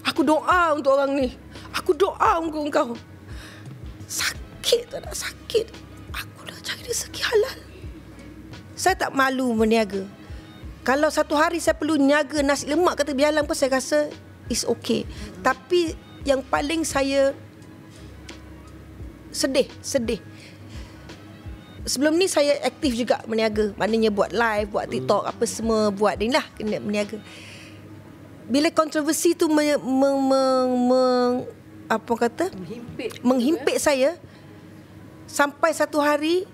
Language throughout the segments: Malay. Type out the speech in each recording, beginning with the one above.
Aku doa untuk orang ni. Aku doa untuk engkau. Sakit tak nak sakit. Aku dah cari rezeki halal. Saya tak malu berniaga. Kalau satu hari saya perlu niaga nasi lemak kata bialang pun saya rasa it's okay. Tapi yang paling saya sedih. Sebelum ni saya aktif juga berniaga. Maknanya buat live, buat TikTok, apa semua buat ni lah kena berniaga. Bila kontroversi tu menghimpit saya, sampai satu hari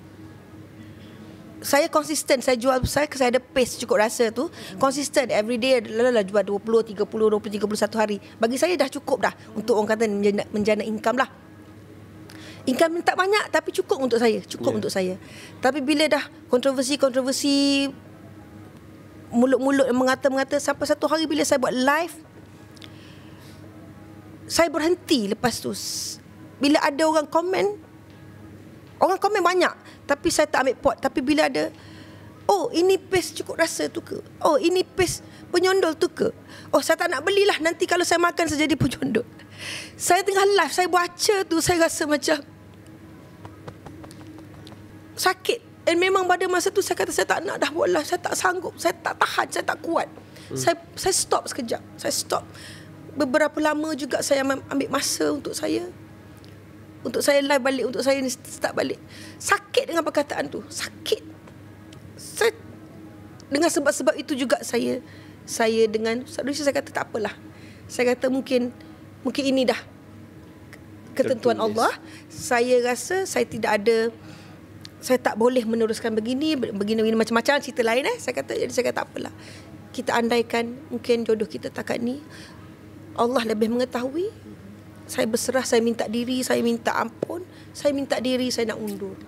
saya konsisten, saya jual, saya ada pace cukup rasa tu, konsisten everyday adalah jual 20, 30, 20, 30 satu hari. Bagi saya dah cukup dah untuk orang kata menjana income lah. Income tak banyak tapi cukup untuk saya, untuk saya. Tapi bila dah kontroversi mulut-mulut yang mengata-mengata, sampai satu hari bila saya buat live, saya berhenti lepas tu. Bila ada orang komen banyak, tapi saya tak ambil pot. Tapi bila ada, oh ini paste cukup rasa tu ke? Oh ini paste penyondol tu ke? Oh saya tak nak belilah, nanti kalau saya makan saya jadi penyondol. Saya tengah live, saya baca tu, saya rasa macam sakit. Dan memang pada masa tu saya kata saya tak nak dah buat live, saya tak sanggup, saya tak tahan, saya tak kuat. Saya stop sekejap. Saya stop. Beberapa lama juga saya ambil masa untuk saya live balik, untuk saya start balik. Sakit dengan perkataan tu, sakit. Saya dengan sebab-sebab itu juga saya dengan saya kata tak apalah. Saya kata mungkin ini dah ketentuan Allah. Saya rasa saya tidak ada, saya tak boleh meneruskan begini macam-macam cerita lain Saya kata tak apalah. Kita andaikan mungkin jodoh kita takat ni, Allah lebih mengetahui. Saya berserah, saya minta diri, saya minta ampun, saya minta diri, saya nak undur.